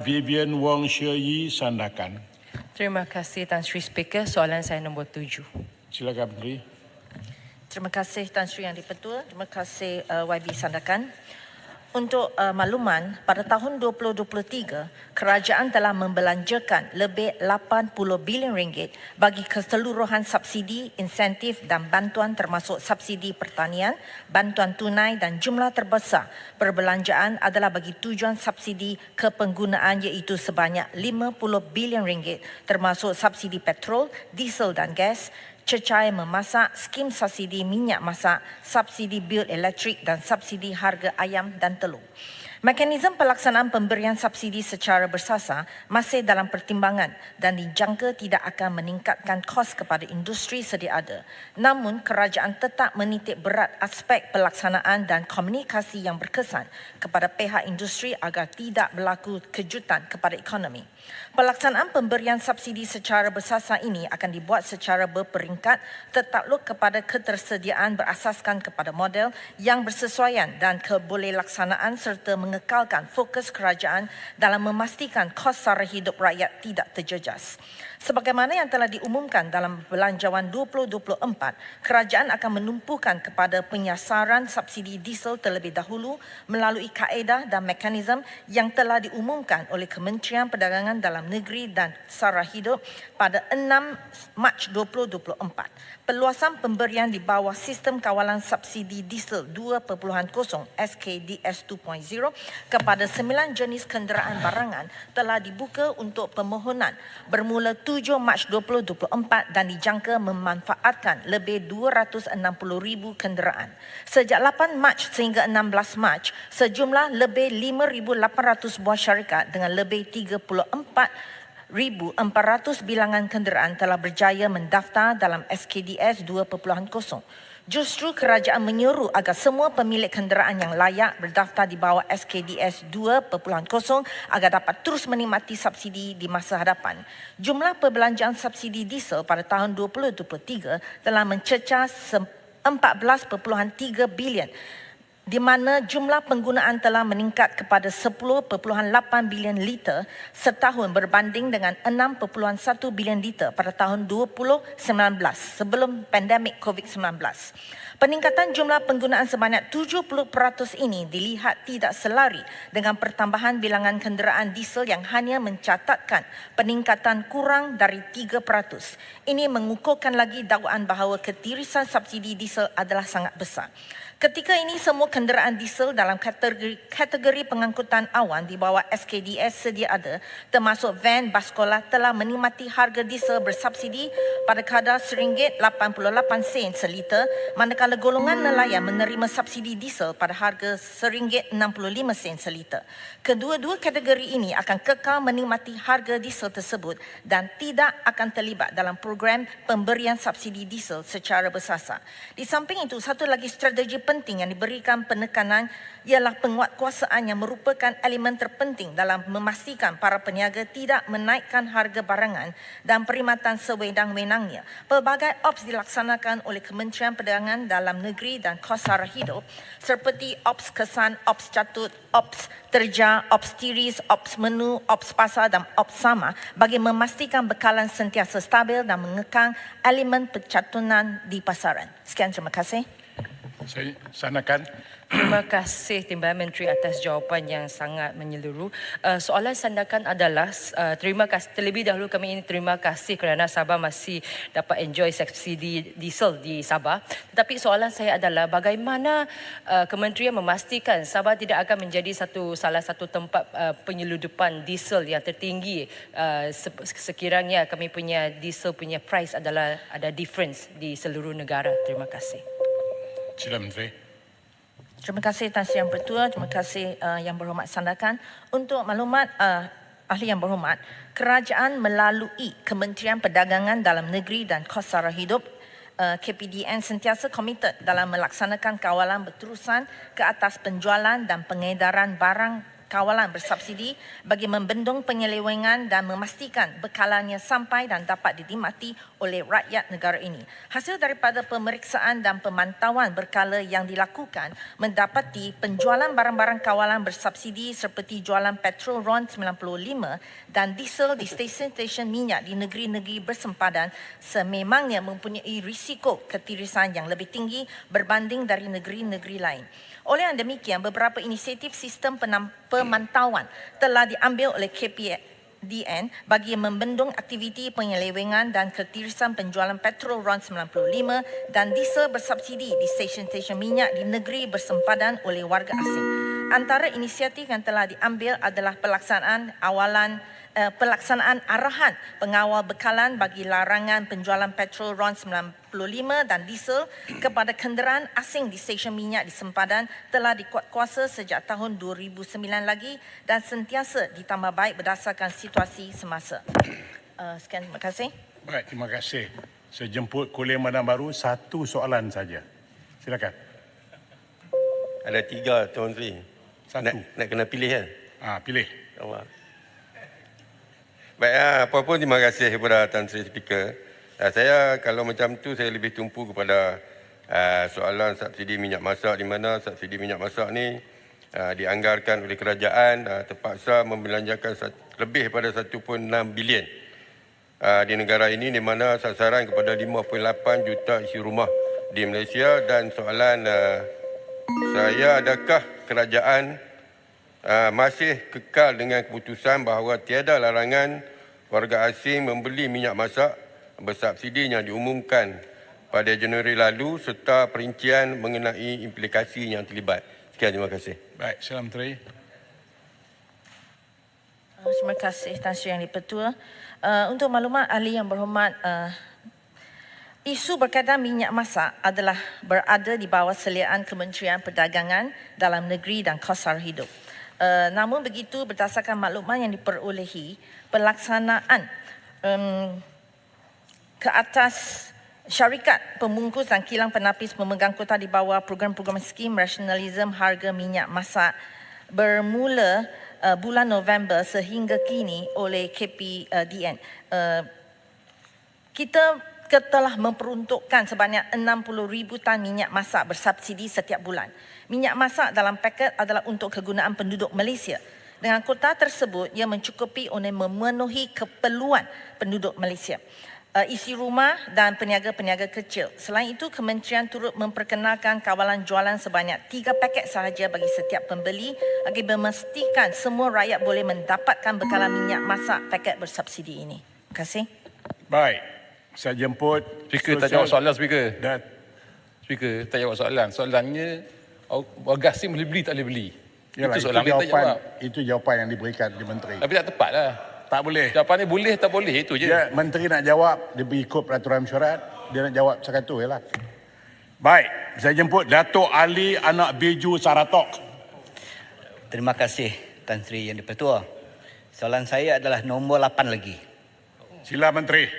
Vivian Wong Shih Sandakan. Terima kasih Tan Sri Speaker. Soalan saya nombor 7. Silakan Menteri. Terima kasih Tan Sri Yang di-Pertua. Terima kasih YB Sandakan. Untuk makluman, pada tahun 2023, kerajaan telah membelanjakan lebih 80 bilion ringgit bagi keseluruhan subsidi, insentif dan bantuan termasuk subsidi pertanian, bantuan tunai dan jumlah terbesar perbelanjaan adalah bagi tujuan subsidi kepenggunaan iaitu sebanyak 50 bilion ringgit termasuk subsidi petrol, diesel dan gas, cecair memasak, skim subsidi minyak masak, subsidi bil elektrik dan subsidi harga ayam dan telur. Mekanisme pelaksanaan pemberian subsidi secara bersasar masih dalam pertimbangan dan dijangka tidak akan meningkatkan kos kepada industri sedia ada. Namun, kerajaan tetap menitik berat aspek pelaksanaan dan komunikasi yang berkesan kepada pihak industri agar tidak berlaku kejutan kepada ekonomi. Pelaksanaan pemberian subsidi secara bersasar ini akan dibuat secara berperingkat tertakluk kepada ketersediaan berasaskan kepada model yang bersesuaian dan kebolehlaksanaan serta mengekalkan fokus kerajaan dalam memastikan kos sara hidup rakyat tidak terjejas. Sebagaimana yang telah diumumkan dalam Belanjawan 2024, kerajaan akan menumpukan kepada penyasaran subsidi diesel terlebih dahulu melalui kaedah dan mekanisme yang telah diumumkan oleh Kementerian Perdagangan Dalam Negeri dan Sara Hidup pada 6 Mac 2024. Perluasan pemberian di bawah sistem kawalan subsidi diesel 2.0 SKDS 2.0 kepada 9 jenis kenderaan barangan telah dibuka untuk permohonan bermula 7 Mac 2024 dan dijangka memanfaatkan lebih 260,000 kenderaan. Sejak 8 Mac sehingga 16 Mac, sejumlah lebih 5,800 buah syarikat dengan lebih 34,400 bilangan kenderaan telah berjaya mendaftar dalam SKDS 2.0. Justru kerajaan menyuruh agar semua pemilik kenderaan yang layak berdaftar di bawah SKDS 2.0 agar dapat terus menikmati subsidi di masa hadapan. Jumlah perbelanjaan subsidi diesel pada tahun 2023 telah mencecah 14.3 bilion, di mana jumlah penggunaan telah meningkat kepada 10.8 bilion liter setahun berbanding dengan 6.1 bilion liter pada tahun 2019 sebelum pandemik COVID-19. Peningkatan jumlah penggunaan sebanyak 70% ini dilihat tidak selari dengan pertambahan bilangan kenderaan diesel yang hanya mencatatkan peningkatan kurang dari 3%. Ini mengukuhkan lagi dakwaan bahawa ketirisan subsidi diesel adalah sangat besar. Ketika ini, semua kenderaan diesel dalam kategori pengangkutan awan di bawah SKDS sedia ada, termasuk van, bas sekolah, telah menikmati harga diesel bersubsidi pada kadar RM1.88 seliter, manakala golongan nelayan menerima subsidi diesel pada harga RM1.65 seliter. Kedua-dua kategori ini akan kekal menikmati harga diesel tersebut dan tidak akan terlibat dalam program pemberian subsidi diesel secara bersasar. Di samping itu, satu lagi strategi penting yang diberikan penekanan ialah penguatkuasaan yang merupakan elemen terpenting dalam memastikan para peniaga tidak menaikkan harga barangan dan perkhidmatan sewenang-wenangnya. Pelbagai ops dilaksanakan oleh Kementerian Perdagangan Dalam Negeri dan Kos Sara Hidup seperti ops kesan, ops catut, ops terja, ops tiris, ops menu, ops pasar dan ops sama bagi memastikan bekalan sentiasa stabil dan mengekang elemen pencatunan di pasaran. Sekian, terima kasih. Saya Sandakan. Terima kasih Timbalan Menteri atas jawapan yang sangat menyeluruh. Soalan Sandakan adalah terima kasih terlebih dahulu kami ingin terima kasih kerana Sabah masih dapat enjoy subsidi diesel di Sabah. Tetapi soalan saya adalah bagaimana kementerian memastikan Sabah tidak akan menjadi salah satu tempat penyeludupan diesel yang tertinggi sekiranya kami punya diesel punya price adalah ada difference di seluruh negara. Terima kasih. Silakan Menteri. Terima kasih Tan Sri Yang Pertua, terima kasih Yang Berhormat Sandakan. Untuk maklumat ahli yang berhormat, kerajaan melalui Kementerian Perdagangan Dalam Negeri dan Kos Sara Hidup KPDN sentiasa komited dalam melaksanakan kawalan berterusan ke atas penjualan dan pengedaran barang kawalan bersubsidi bagi membendung penyelewengan dan memastikan bekalannya sampai dan dapat dinikmati oleh rakyat negara ini. Hasil daripada pemeriksaan dan pemantauan berkala yang dilakukan mendapati penjualan barang-barang kawalan bersubsidi seperti jualan petrol RON 95 dan diesel di stesen-stesen minyak di negeri-negeri bersempadan sememangnya mempunyai risiko ketirisan yang lebih tinggi berbanding dari negeri-negeri lain. Oleh yang demikian, beberapa inisiatif sistem pemantauan telah diambil oleh KPDN bagi membendung aktiviti penyelewengan dan ketirisan penjualan petrol RON 95 dan diesel bersubsidi di stesen-stesen minyak di negeri bersempadan oleh warga asing. Antara inisiatif yang telah diambil adalah pelaksanaan arahan pengawal bekalan bagi larangan penjualan petrol RON 95 dan diesel kepada kenderaan asing di stesen minyak di sempadan telah dikuatkuasa sejak tahun 2009 lagi dan sentiasa ditambah baik berdasarkan situasi semasa. Sekian, terima kasih. Baik, terima kasih. Saya jemput Kulim Madam Baru, satu soalan saja. Silakan. Ada 3, Tuan Sri. Satu. Nak kena pilih kan? Pilih. Allah. Baik, apa pun terima kasih kepada Tan Sri Speaker. Saya kalau macam tu saya lebih tumpu kepada soalan subsidi minyak masak, di mana subsidi minyak masak ni dianggarkan oleh kerajaan terpaksa membelanjakan lebih daripada 1.6 bilion di negara ini, di mana sasaran kepada 5.8 juta isi rumah di Malaysia. Dan soalan saya, adakah kerajaan masih kekal dengan keputusan bahawa tiada larangan warga asing membeli minyak masak bersubsidi yang diumumkan pada Januari lalu serta perincian mengenai implikasi yang terlibat. Sekian, terima kasih. Baik, Sila Menteri. Terima kasih Tan Sri Yang di-Pertua. Untuk maklumat ahli yang berhormat, isu berkaitan minyak masak adalah berada di bawah seliaan Kementerian Perdagangan Dalam Negeri dan Kos Sara Hidup. Namun begitu, berdasarkan maklumat yang diperolehi, pelaksanaan ke atas syarikat pembungkus dan kilang penapis pemegang kuota di bawah program-program skim rasionalism harga minyak masak bermula bulan November sehingga kini oleh KPDN. Kita telah memperuntukkan sebanyak 60,000 tan minyak masak bersubsidi setiap bulan. Minyak masak dalam paket adalah untuk kegunaan penduduk Malaysia. Dengan kuota tersebut, ia mencukupi untuk memenuhi keperluan penduduk Malaysia, isi rumah dan peniaga-peniaga kecil. Selain itu, kementerian turut memperkenalkan kawalan jualan sebanyak 3 paket sahaja bagi setiap pembeli agar memastikan semua rakyat boleh mendapatkan bekalan minyak masak paket bersubsidi ini. Terima kasih. Baik, saya jemput Speaker tak jawab soalan, Speaker. Dan Speaker tak jawab soalan. Soalannya, warga asing boleh beli tak boleh beli? yalah, Itu soalan dia tak jawab. itu jawapan yang diberikan di Menteri. Tapi tak tepat lah. Tak boleh. Jawapannya boleh tak boleh, itu je. Dia Menteri nak jawab, dia berikut peraturan mesyuarat, dia nak jawab sekatu je lah. Baik, saya jemput Datuk Ali Anak Beju Saratok. Terima kasih Tan Sri Yang di-Pertua. Soalan saya adalah nombor 8 lagi. Sila Menteri.